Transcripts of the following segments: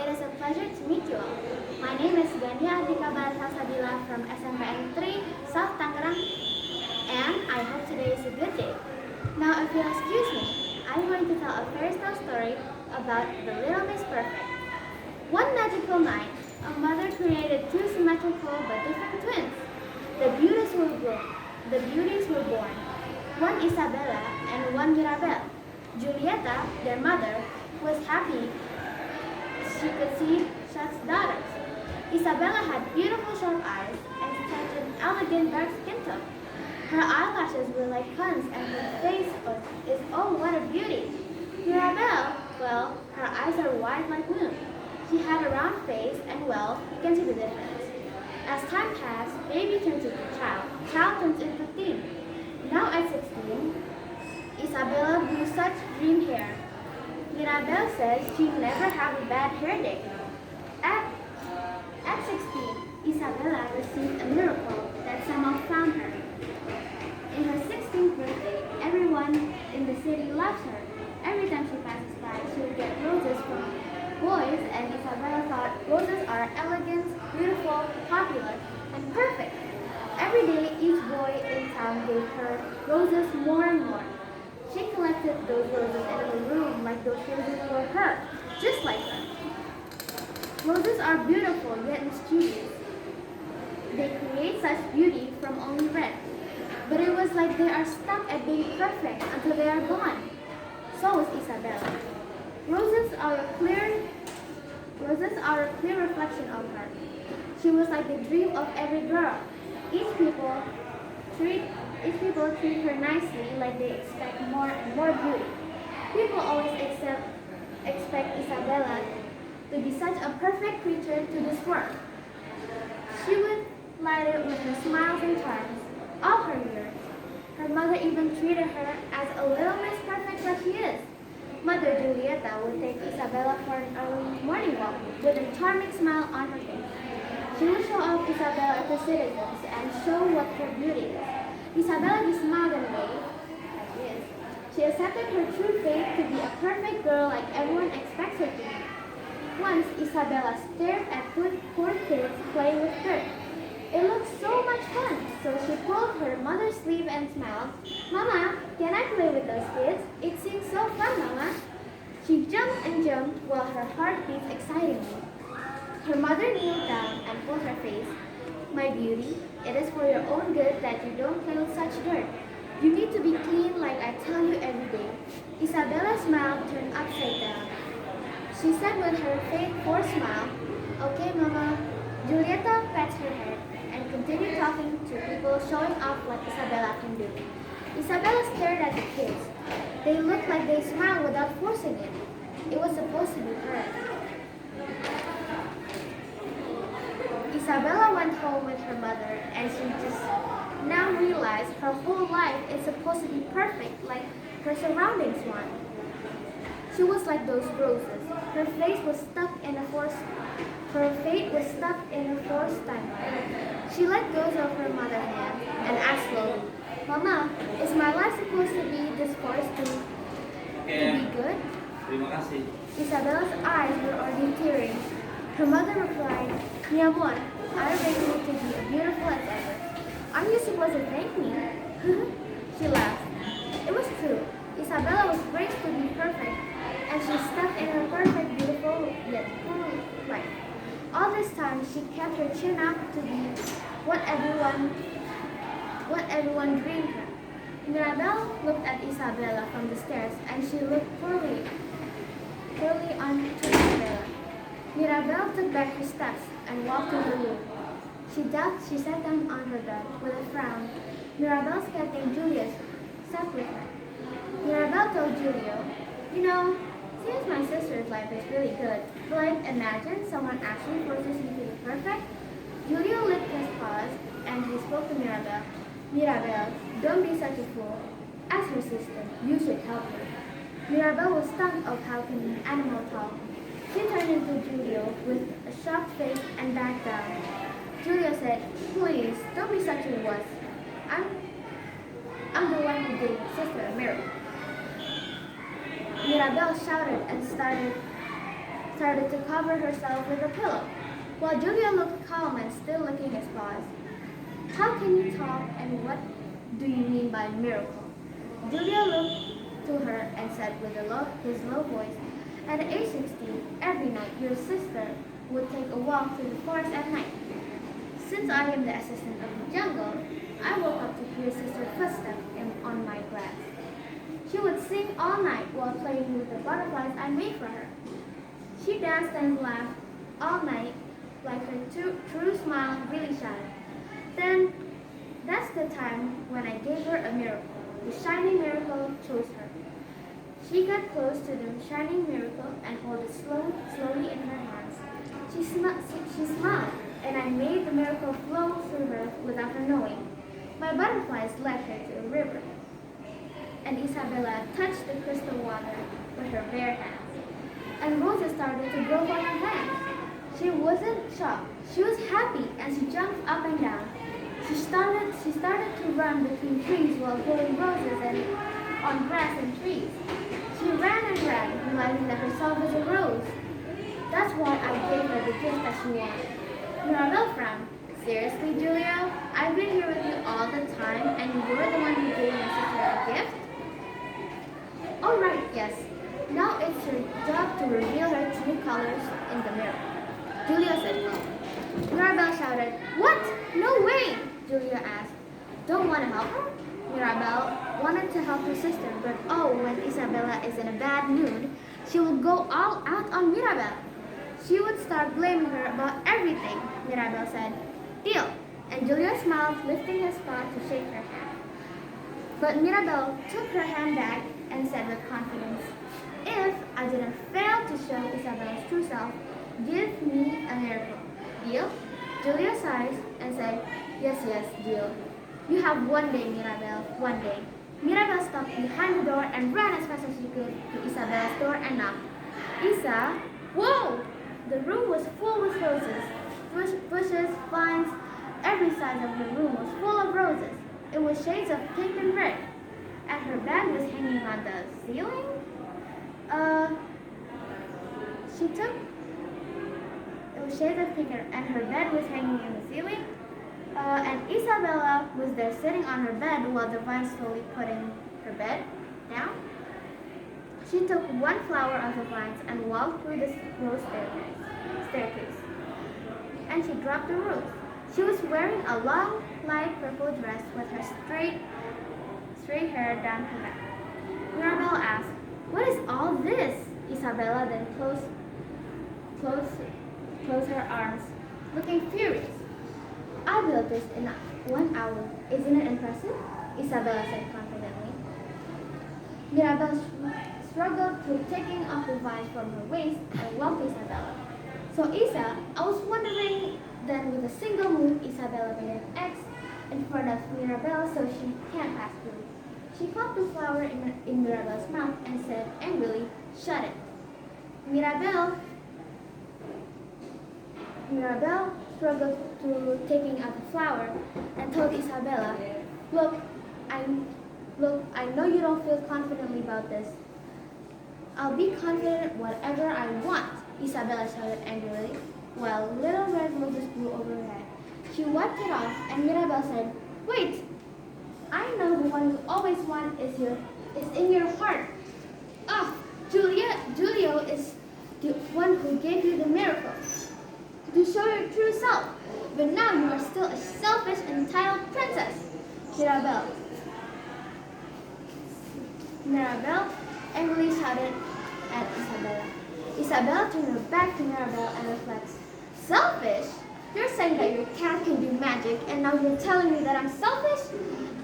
It is a pleasure to meet you all. My name is Ghaniya SMPN from SMPN 3, South Tangerang, and I hope today is a good day. Now, if you'll excuse me, I'm going to tell a fairy tale story about the Little Miss Perfect. One magical night, a mother created two symmetrical but different twins. The beauties were born, one Isabella and one Mirabel. Julieta, their mother, was happy she could see such daughters. Isabella had beautiful sharp eyes and such an elegant dark skin tone. Her eyelashes were like cones and her face is oh what a beauty. Mirabel, well, her eyes are wide like moon. She had a round face and well, you can see the difference. As time passed, baby turns into child turns into teen. Now at 16, Isabella grew such dream hair. Mirabel says she'd never have a bad hair day. At 16, Isabella received a miracle that somehow found her. In her 16th birthday, everyone in the city loves her. Every time she passes by, she would get roses from boys, and Isabella thought roses are elegant, beautiful, popular, and perfect. Every day, each boy in town gave her roses more and more. She collected those roses in her room like those roses were her, just like her. Roses are beautiful yet mischievous. They create such beauty from only red. But it was like they are stuck at being perfect until they are gone. So was Isabella. Roses are a clear reflection of her. She was like the dream of every girl. Each people treat her nicely like they expect more and more beauty. People always expect Isabella to be such a perfect creature to this world. She would light it with her smiles and charms, all her years. Her mother even treated her as a little Miss Perfect that she is. Mother Julieta would take Isabella for an early morning walk with a charming smile on her face. She would show off Isabella to citizens and show what her beauty is. Isabella just smiled and waved, as she is. She accepted her true fate to be a perfect girl like everyone expects her to be. Once, Isabella stared at poor kids playing with dirt. It looked so much fun, so she pulled her mother's sleeve and smiled. Mama, can I play with those kids? It seems so fun, Mama. She jumped and jumped while her heart beat excitingly. Her mother kneeled down and pulled her face. My beauty, it is for your own good that you don't play with such dirt. You need to be clean like I tell you every day. Isabella's smile turned upside down. She said with her fake forced smile, Okay, Mama. Julieta pats her head and continued talking to people, showing off what Isabella can do. Isabella stared at the kids. They looked like they smiled without forcing it. It was supposed to be her. Isabella went home with her mother, and she just now realized her whole life is supposed to be perfect like her surroundings want. She was like those roses. Her fate was stuck in a forced timeline. She let go of her mother's hand and asked slowly, Mama, is my life supposed to be this forced to be good? Terima kasih. Isabella's eyes were already tearing. Her mother replied, Mi amor, I raised you to be as beautiful as ever. Aren't you supposed to thank me? She laughed. It was true. Isabella was raised to be perfect, and she stuck in her perfect, beautiful, yet cruel life. All this time, she kept her chin up to be what everyone dreamed her. Mirabel looked at Isabella from the stairs, and she looked poorly on to Isabella. Mirabel took back her steps and walked to her room. She sat down on her bed with a frown. Mirabel's cat named Julius sat with her. Mirabel told Julio, You know, since my sister's life is really good, will I imagine someone actually forces you to be perfect? Julio licked his paws and he spoke to Mirabel. Mirabel, don't be such a fool. As her sister, you should help her. Mirabel was stunned of how can an animal talk. She turned into Julio with a shocked face and backed down. Julio said, Please, don't be such a wuss. I'm the one who gave your sister a miracle. Mirabel shouted and started started to cover herself with a pillow, while Julia looked calm and still licking his paws. How can you talk, and what do you mean by miracle? Julia looked to her and said with his low voice, at age 16, every night your sister would take a walk through the forest at night. Since I am the assistant of the jungle, I woke up to hear sister's footsteps on my grass. She would sing all night while playing with the butterflies I made for her. She danced and laughed all night like her true smile really shined. Then, that's the time when I gave her a miracle. The shining miracle chose her. She got close to the shining miracle and held it slowly in her hands. She smiled, and I made the miracle flow through her without her knowing. My butterflies led her to a river, and Isabella touched the crystal water with her bare hands, and roses started to grow on her hands. She wasn't shocked. She was happy, and she jumped up and down. She started to run between trees while growing roses and on grass and trees. She ran and ran, realizing that herself was a rose. That's why I gave her the gift that she wanted. Mirabel frowned. Seriously, Julia? I've been here with you all the time, and you're the one who gave my sister a gift? All right, yes. Now it's your job to reveal her true colors in the mirror. Julia said no. Mirabel shouted, "What? No way!" Julia asked. Don't want to help her? Mirabel wanted to help her sister, but when Isabella is in a bad mood, she will go all out on Mirabel. She would start blaming her about everything. Mirabel said, "Deal," and Julia smiled, lifting his paw to shake her hand. But Mirabel took her hand back and said with confidence, "If I didn't fail to show Isabella's true self, give me a miracle. Deal?" Julia sighed and said, Yes, deal. You have one day, Mirabel, one day." Mirabel stopped behind the door and ran as fast as she could to Isabella's door and knocked. "Isa!" Whoa! The room was full with roses. Bushes, vines, every side of the room was full of roses. It was shades of pink and red. And her bed was hanging on the ceiling? It was shades of pink and her bed was hanging in the ceiling. And Isabella was there sitting on her bed while the vine slowly putting her bed down. She took one flower of the vines and walked through the rose staircase. And she dropped the rose. She was wearing a long, light purple dress with her straight hair down her back. Mirabel asked, "What is all this?" Isabella then closed her arms, looking furious. "I built this in 1 hour. Isn't it impressive?" Isabella said confidently. Mirabel struggled through taking off the vines from her waist and welcomed Isabella. "So Isa, I was wondering." Then with a single move, Isabella made an X in front of Mirabel so she can't pass through. She popped the flower in Mirabel's mouth and said angrily, "Shut it." Mirabel struggled through taking out the flower and told Isabella, Look, I know you don't feel confidently about this. I'll be confident whatever I want," Isabella shouted angrily, while little red roses grew over her head. She wiped it off, and Mirabel said, "Wait, I know the one you always want is in your heart. Julio is the one who gave you the miracle to show your true self. But now you are still a selfish and entitled princess." Mirabel angrily shouted at Isabella. Isabella turned her back to Mirabel and reflects, "Selfish? You're saying that your cat can do magic, and now you're telling me that I'm selfish?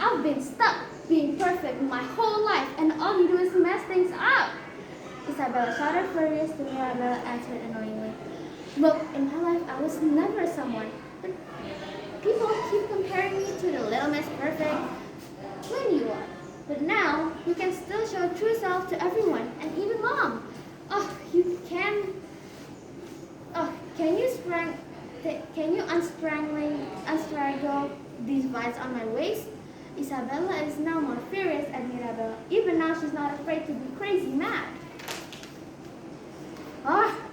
I've been stuck being perfect my whole life, and all you do is mess things up." Isabella shouted furious to Mirabel and answered annoyingly, "Look, in my life I was never someone, but people keep comparing me to the little Miss Perfect when you are. But now you can still show true self to everyone, and even Mom. Can you unstrangle these vines on my waist?" Isabella is now more furious at Mirabel. Even now she's not afraid to be crazy mad.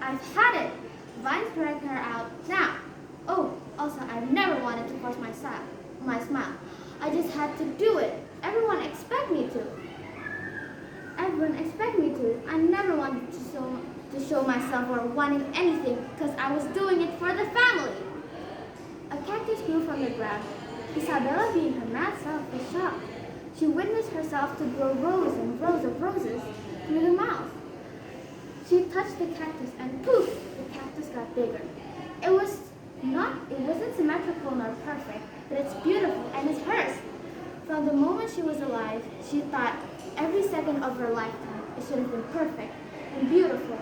I've had it. Vines dragged her out. Now. Oh, also, I've never wanted to force my smile. I just had to do it. Everyone expect me to. I never wanted to show myself or wanting anything because I was doing it for the family. A cactus grew from the ground. Isabella, being her mad self, was shocked. She witnessed herself to grow rows and rows of roses through the mouth. She touched the cactus and poof, the cactus got bigger. It wasn't symmetrical nor perfect, but it's beautiful and it's hers. From the moment she was alive, she thought every second of her lifetime it should have been perfect and beautiful.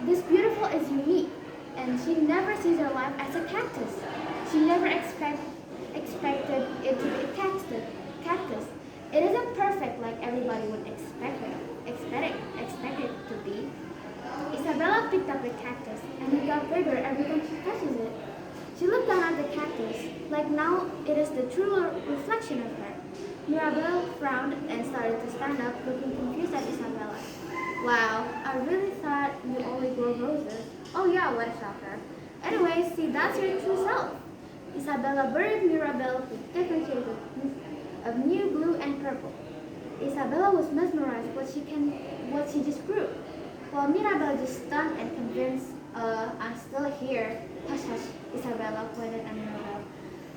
This beautiful is unique, and she never sees her life as a cactus. She never expected it to be a cactus. It isn't perfect like everybody would expect it to be. Isabella picked up a cactus, and it got bigger every time she touches it. She looked down at the cactus, like now it is the true reflection of her. Mirabel frowned and started to stand up, looking confused at Isabella. Wow, I really thought you only grow roses. Oh yeah, what a shocker. Anyway, see, that's your true self. Isabella buried Mirabel with different shades of new blue and purple. Isabella was mesmerized what she just grew, while Mirabel just stunned and convinced, I'm still here. Hush, hush, Isabella pointed at Mirabel.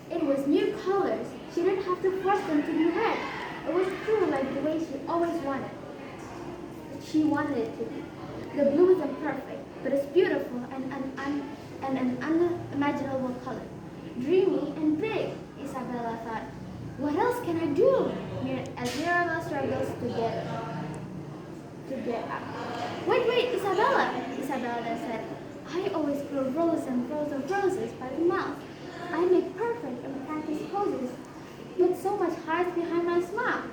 It was new colors. She didn't have to force them to be red. It was true like the way she always wanted. She wanted it to be. The blue isn't perfect, but it's beautiful and an unimaginable color. Dreamy and big, Isabella thought. What else can I do? As Mirabel struggles to get up. Wait, Isabella! Isabella then said, I always grow rows and rows of roses by the mouth. I make perfect and practice poses, but so much hides behind my smile.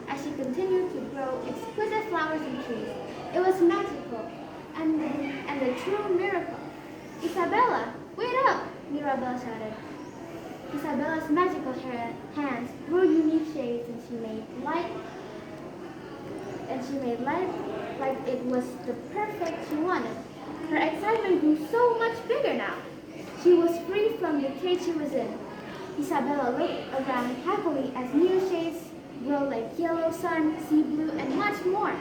As she continued to grow exquisite flowers and trees, it was magical and a true miracle. Isabella, wait up! Mirabel shouted. Isabella's magical hands grew unique shades, and she made light like it was the perfect she wanted. Her excitement grew so much bigger now. She was free from the cage she was in. Isabella looked around happily as new shades grow like yellow sun, sea blue, and much more.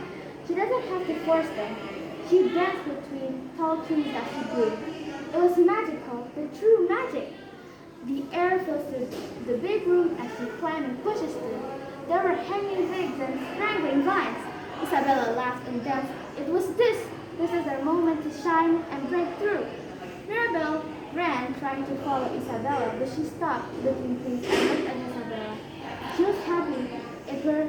She doesn't have to force them. She danced between tall trees that she grew. It was magical, the true magic. The air filled the big room as she climbed and pushes through. There were hanging twigs and strangling vines. Isabella laughed and danced. It was this is their moment to shine and break through. Mirabel ran, trying to follow Isabella, but she stopped, looking pleased and looked at Isabella. She was happy. It was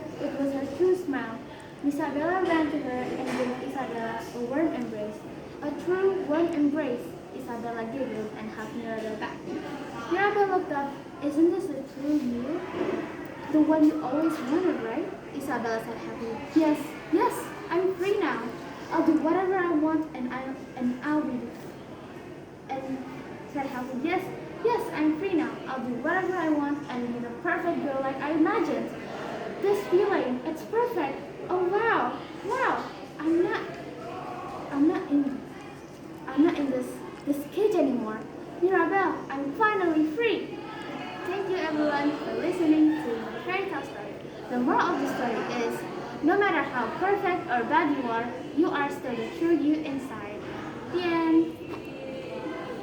her true smile. Isabella ran to her and gave Isabella a warm embrace. A true warm embrace. Isabella giggled and hugged Mirabel back. Mirabel looked up. Isn't this the true you? The one you always wanted, right? Isabella said happily. Yes, I'm free now. I'll do whatever I want and I'll be and said happily. Yes, I'm free now. I'll do whatever I want and be the perfect girl like I imagined. This feeling, it's perfect. Oh wow. I'm not in this cage anymore. Mirabel, I'm finally free. Thank you everyone for listening to my fairy tale story. The moral of the story is, no matter how perfect or bad you are still the true you inside. The end.